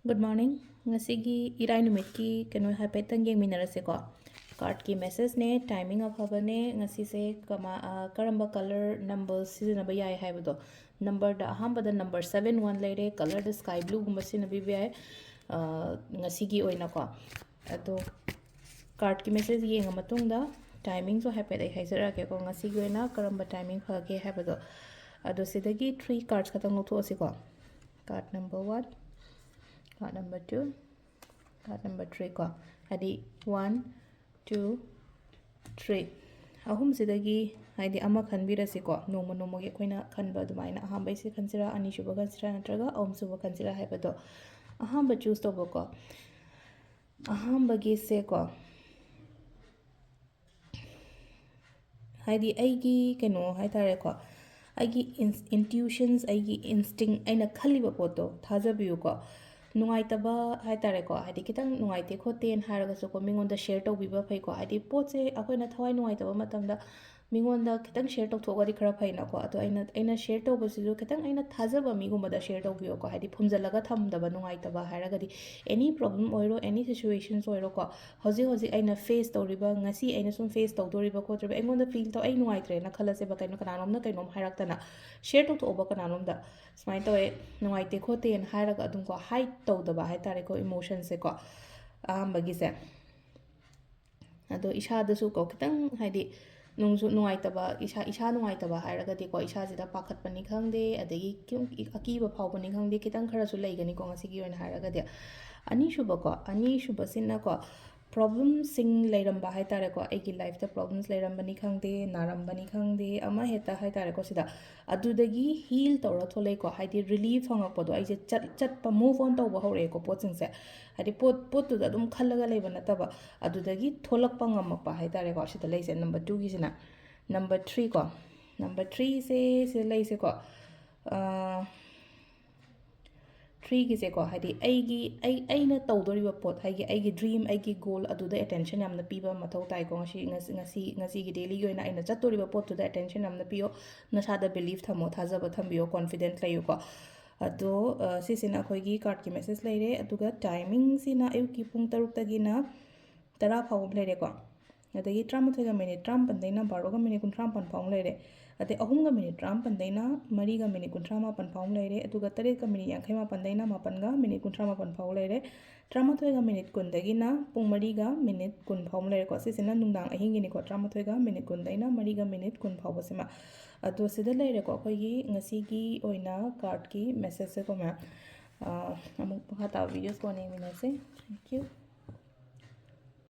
Good morning. Ngasigi irai numit ki kano haipetang yeng minarase ko. Card ki message ne timing afaba ne ngasi se kama karamba color numbers season ba yai haibado. Number da ahamba da number 71 lere color da sky blue gumba sin bi bi ngasigi oina ko. Ado card ki message yeng matung da timing so haipet ai haizara ke ko ngasigi oina karamba timing phage haibado. Ado sidagi 3 cards katang lotho asiko. Card number 1, card number 2, card number 3 ko hadi 1 2 3 ahum sidagi hadi ama khanbirasi ko noma nomogi koina khanba dumaina ahamba ise khansira ani shuba khansira natraga ahum suba khansira haibado ahamba choose to ko ahamba gi se ko hadi aigi keno haitare ko aigi intuitions aigi instinct aina khaliba poto thajabiyu ko नुंगाइतबा हाइतारे को हाइदि कितंग नुंगाइते खोतेन हारगसो को मिंगोंदा share तौबिबा फै को हाइदि पोचे अखोइना थवाइ नुंगाइतबा मतमदा मिंगोंदा कितंग share तौथोगदि खरा फैना को अतो अइना share तौबसिजु कितंग अइना थाजबा मिगुंबदा share तौबियो को हाइदि फुमजलगा थमदबा नुंगाइतबा हारगदि any problem ओइरो any situations ओइरो को हजि हजि अइना फेस तौरिबा ngasi अइना सुम फेस तौदोरिबा खोत्रबा अइंगोंदा फील तौ अइ नुंगाइत्रेना खलसेबा कैनो कनानोमना कैनोम हाइरक्तना शेयर तौथोबा कनानोमदा स्माइन तौए नुंगाइते खोतेन हाइरगा अदुम को हाइट तौदबा हाइतारे को इमोशन से को आंबगिसे अदो इशादसु को कितंग हाइदि नुंगसु नुंगाइतबा इशा नुंगाइतबा हाइरगदि को इशाजिदा पाखतपनि खंगदे अदगी क्यों अकीबा फावबनि खंगदे कितंग खरसु लैगनि को ngasi ओइन हाइरगदि अनीशुब सिन्ना को प्रॉब्लम सिंग लैरंबा हाइतारे को एगी लाइफ दा प्रॉब्लम्स लैरंबनि खंगदे नारंबनि खंगदे अमा हेता हाइतारे को सिदा अदुदगी हील तौरा थोलै को हाइदि रिलीफ हंगपदो आइजे चट मूव ऑन तौबा हौरे को पोचिंग से हाइदि पोतु दा दुम खल्लगा लैबा नतबा अदुदगी थोलकपा ngमपा हाइतारे को सिदा लैसे नंबर 2 गी सिना नंबर 3 को नंबर 3 से लैसे को 3 गिसे को हाइदि अइना तौदोरिबा पोत हाइगे अइगे ड्रीम अइगे गोल अदुदा अटेंशन यामना पीबा मथौ ताइ को ngasi gi daily gi oina aina chatoriba pot to the attention amna piyo nasada belief thamo thajaba thambiyo confident layu ko ado sisina khoi gi card ki message leire aduga timing sina ayuki pung 6 tagina 10 phawum leire ko adagi 13 ga minute 13 daina 12 ga minute 39 phawum leire अते अहुंगा minute 13 दैना मरीगा minute 38 फाउम लेरे अदुगा 3 का minute 58 दैना 9 गा minute 38 फाउ लेरे 13 गा minute 10 दगिना पुंग मरीगा minute 10 फाउम लेरे को सिसिना नुंदांग अहिंगिनि को 13 गा मिनिट 10 दैना मरीगा मिनिट 10 फाउ बसिमा अदो सिदा लेरे को अखोगी ngasi ओइना कार्ड की मैसेज से को मैं अमुक पखा ता वीडियोस को नहीं मिला से थैंक यू